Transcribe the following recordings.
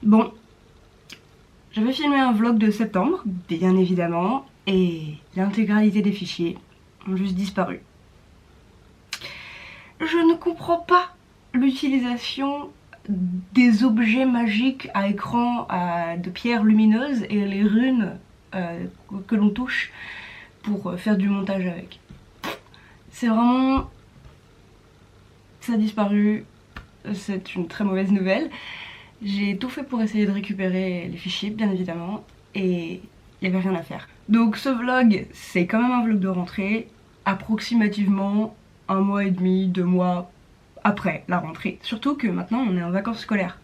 Bon, j'avais filmé un vlog de septembre, bien évidemment, et l'intégralité des fichiers ont juste disparu. Je ne comprends pas l'utilisation des objets magiques à écran de pierres lumineuses et les runes que l'on touche pour faire du montage avec. C'est vraiment... ça a disparu, c'est une très mauvaise nouvelle. J'ai tout fait pour essayer de récupérer les fichiers, bien évidemment, et il n'y avait rien à faire. Donc ce vlog, c'est quand même un vlog de rentrée, approximativement 1 mois et demi, 2 mois après la rentrée. Surtout que maintenant on est en vacances scolaires,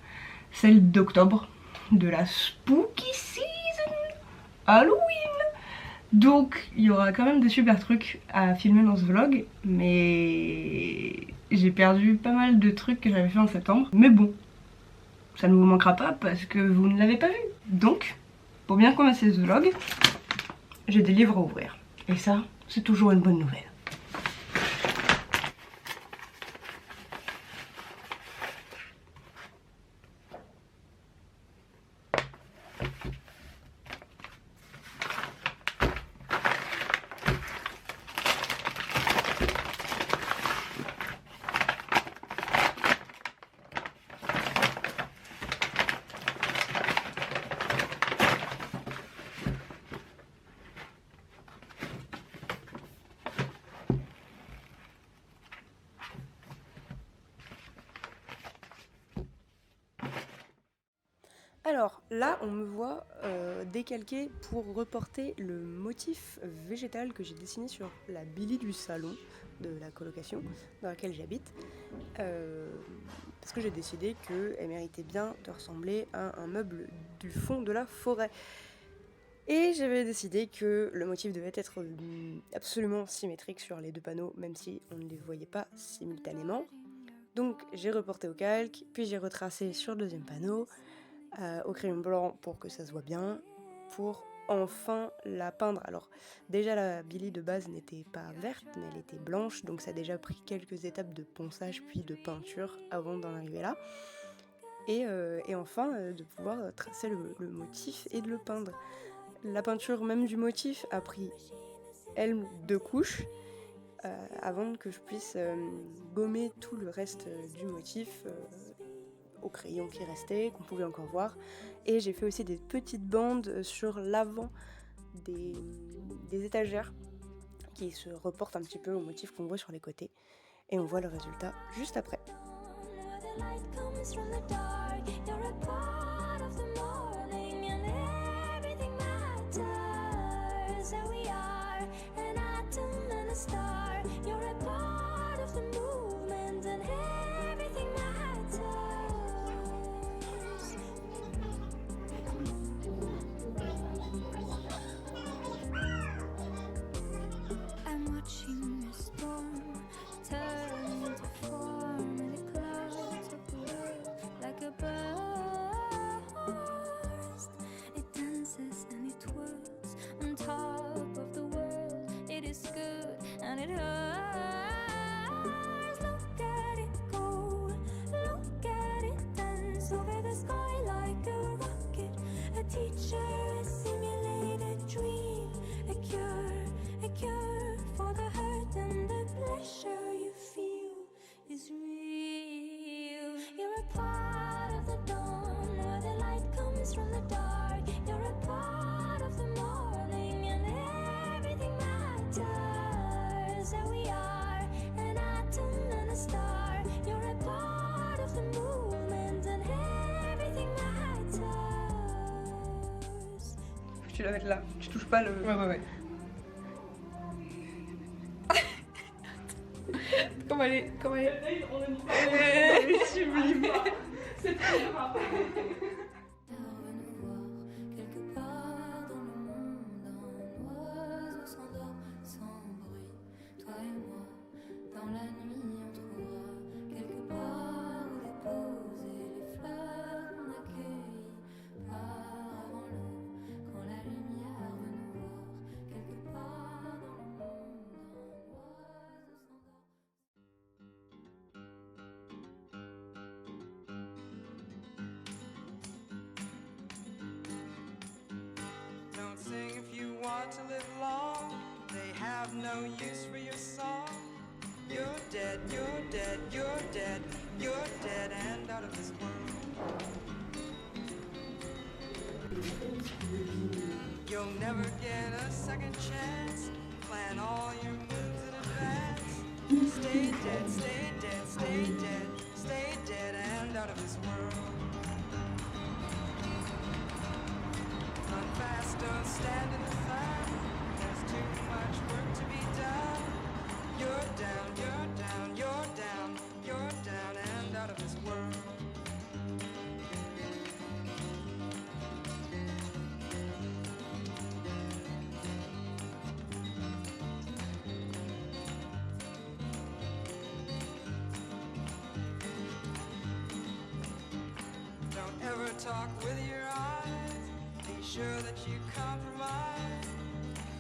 celle d'octobre, de la spooky season, Halloween. Donc il y aura quand même des super trucs à filmer dans ce vlog, mais j'ai perdu pas mal de trucs que j'avais fait en septembre. Mais bon, ça ne vous manquera pas parce que vous ne l'avez pas vu. Donc, pour bien commencer ce vlog, j'ai des livres à ouvrir. Et ça, c'est toujours une bonne nouvelle. Alors là, on me voit décalquer pour reporter le motif végétal que j'ai dessiné sur la Billy du salon de la colocation dans laquelle j'habite. Parce que j'ai décidé qu'elle méritait bien de ressembler à un meuble du fond de la forêt. Et j'avais décidé que le motif devait être absolument symétrique sur les deux panneaux, même si on ne les voyait pas simultanément. Donc j'ai reporté au calque, puis j'ai retracé sur le deuxième panneau, au crayon blanc pour que ça se voit bien, pour enfin la peindre. Alors déjà la Billy de base n'était pas verte, mais elle était blanche, donc ça a déjà pris quelques étapes de ponçage puis de peinture avant d'en arriver là. Et enfin de pouvoir tracer le motif et de le peindre. La peinture même du motif a pris, elle, 2 couches, avant que je puisse gommer tout le reste du motif au crayon qui restait, qu'on pouvait encore voir. Et j'ai fait aussi des petites bandes sur l'avant des étagères qui se reportent un petit peu au motif qu'on voit sur les côtés. Et on voit le résultat juste après. Tu la mets là, tu touches pas le... Ouais. Comment elle est Elle est sublime. C'est très grave. try to live long, they have no use for your song. You're dead, you're dead, you're dead, you're dead and out of this world. You'll never get a second chance. Plan all your moves in advance. Stay dead, stay dead, stay dead, stay dead and out of this world. Run fast, don't stand in the sun. There's too much work to be done. You're down, you're down, you're down, you're down and out of this world. Don't ever talk with your eyes. Be sure that you compromise.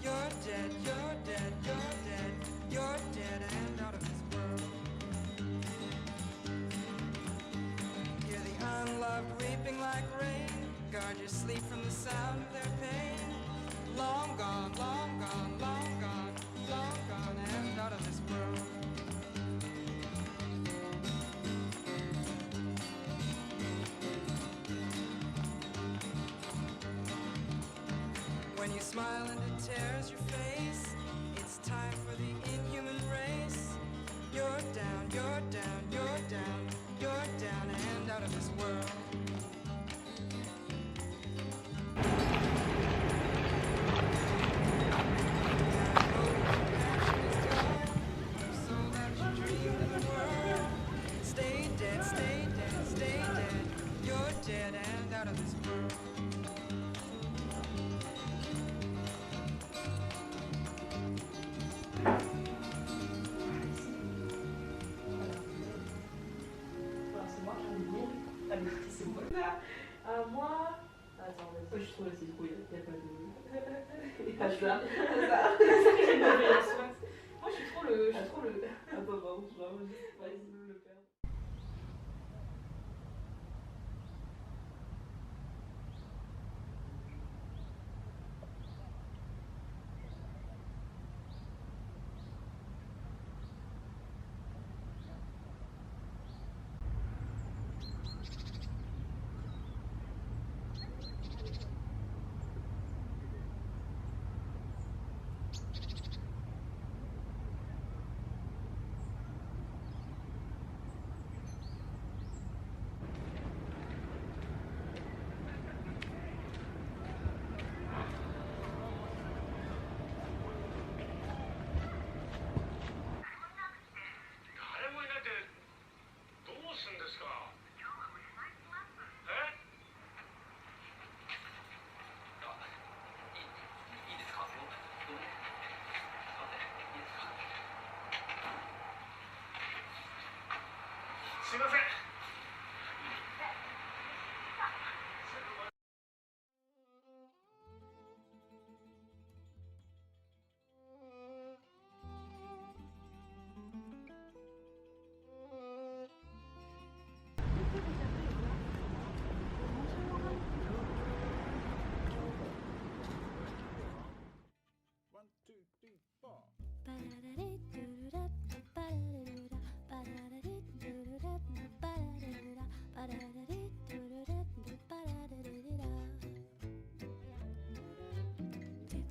You're dead, you're dead, you're dead, you're dead and out of this world. Hear the unloved weeping like rain. Guard your sleep from the sound of their pain. Long gone, long gone, long gone, long gone and out of this world. When you smile and it tears your face, it's time for the inhuman race. You're down, you're down, you're down, you're down and out of this world. Stay dead, stay dead, stay dead. You're dead and out of this world. Moi. Attends, je trouve la citrouille, il n'y a pas de. Et hasard. Moi je suis trop le. Ah bah bon, vas-y, le perdre.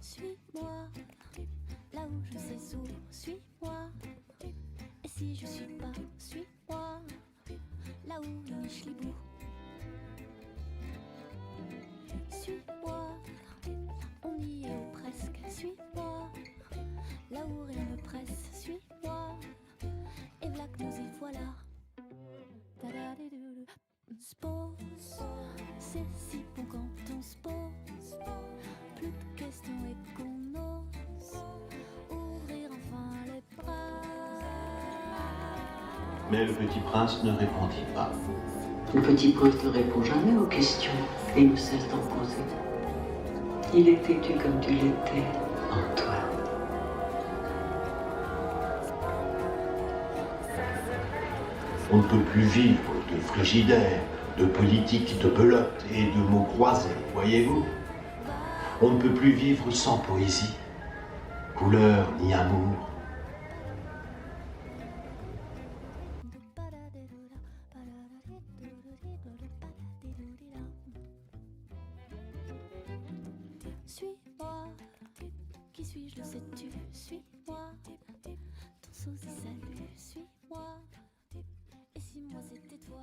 Suis-moi, là où je sais où, suis-moi. Et si je suis pas, suis-moi, là où le Michelibou. Suis-moi, on y est ou presque, suis-moi, là où rien ne presse, suis-moi. Et v'là que nous y voilà. Se pose, c'est si bon quand on se pose. Plus de questions et qu'on ose ouvrir enfin les bras. Mais le petit prince ne répondit pas. Le petit prince ne répond jamais aux questions et ne cesse d'en poser. Il est têtu comme tu l'étais, Antoine. On ne peut plus vivre de frigidaire, de politique de belote et de mots croisés, voyez-vous. On ne peut plus vivre sans poésie, couleur ni amour. Suis-moi, qui suis-je, le sais-tu? Suis-moi, ton sosie salut, suis-moi, et si moi c'était toi?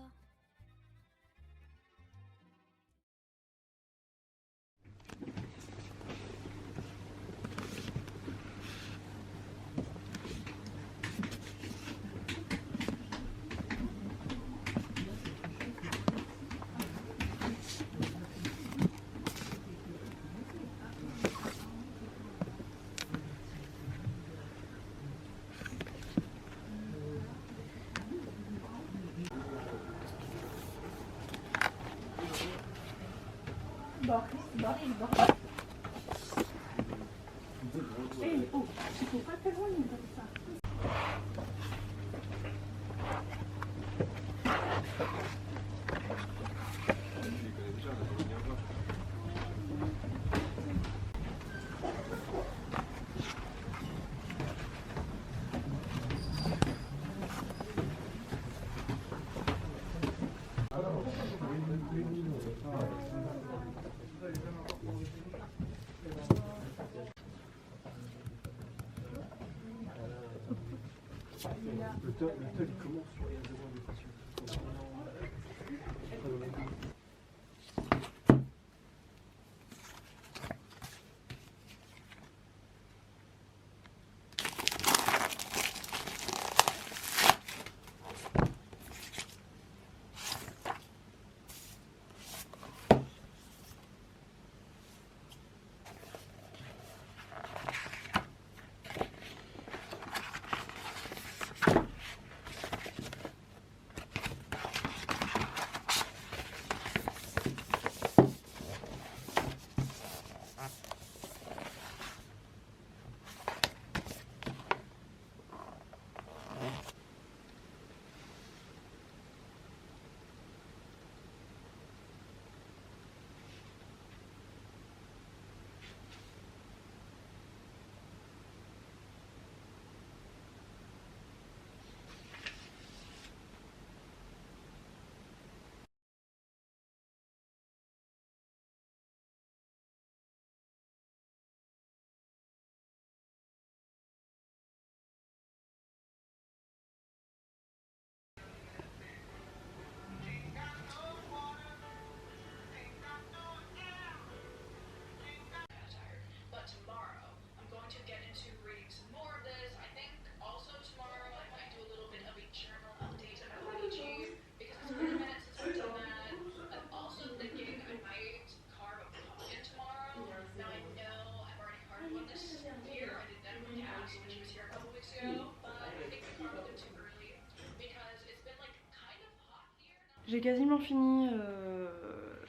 J'ai quasiment fini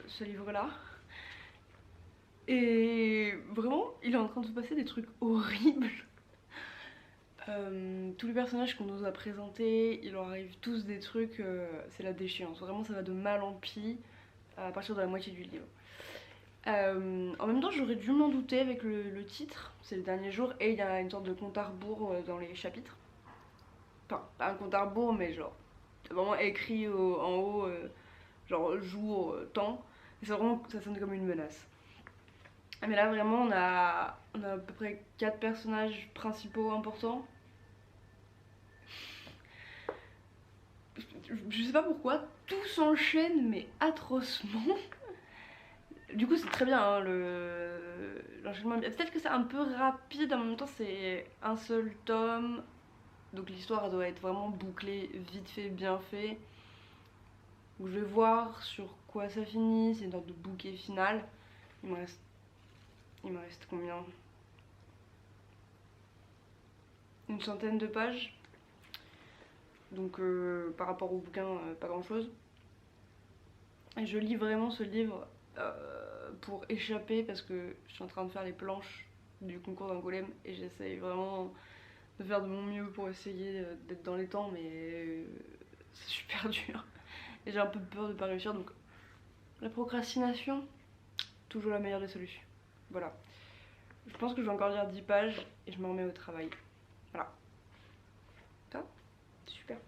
ce livre-là. Et vraiment, il est en train de se passer des trucs horribles. Tous les personnages qu'on nous a présentés, il leur arrive tous des trucs, c'est la déchéance. Vraiment, ça va de mal en pis à partir de la moitié du livre. En même temps, j'aurais dû m'en douter avec le titre, c'est le dernier jour, et il y a une sorte de compte à rebours dans les chapitres. Enfin, pas un compte à rebours, mais genre, c'est vraiment écrit en haut, genre jour, temps, et c'est vraiment, ça sonne comme une menace. Mais là, vraiment, on a à peu près 4 personnages principaux importants. Je sais pas pourquoi, tout s'enchaîne, mais atrocement. Du coup, c'est très bien, hein, l'enchaînement. Peut-être que c'est un peu rapide, en même temps, c'est un seul tome. Donc l'histoire doit être vraiment bouclée, vite fait, bien fait. Donc, je vais voir sur quoi ça finit, c'est une sorte de bouquet final. Il me reste combien? Une centaine de pages. Donc par rapport au bouquin, pas grand chose. Et je lis vraiment ce livre pour échapper parce que je suis en train de faire les planches du concours d'Angoulême et j'essaye vraiment de faire de mon mieux pour essayer d'être dans les temps, mais c'est super dur. Et j'ai un peu peur de pas réussir, donc la procrastination, toujours la meilleure des solutions. Voilà. Je pense que je vais encore lire 10 pages et je me remets au travail. Voilà. Ça, super.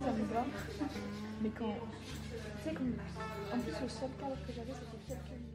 Ça me va, mais quand. Tu sais, comme. En plus, le seul cadre que j'avais, c'était quelques minutes.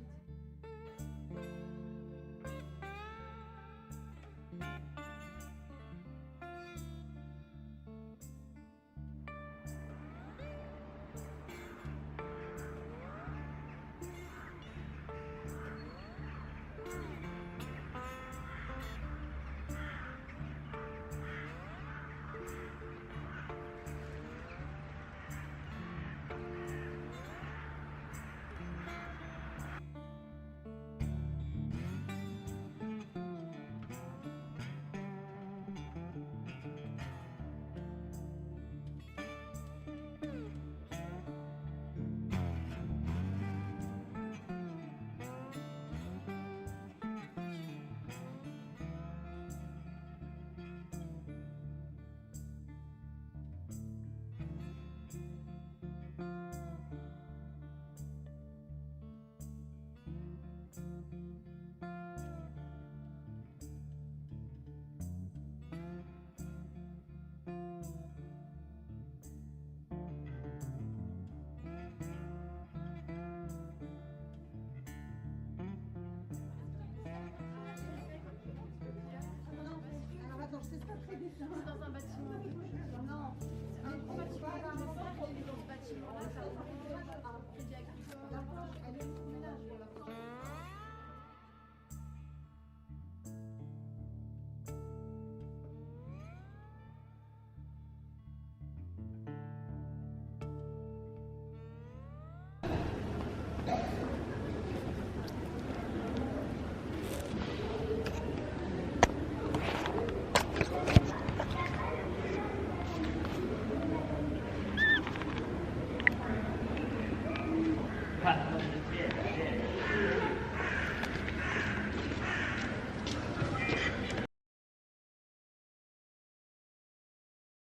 C'est dans un bâtiment. Non, c'est un gros bâtiment. C'est dans ce bâtiment-là, ça va. Patron de pièce,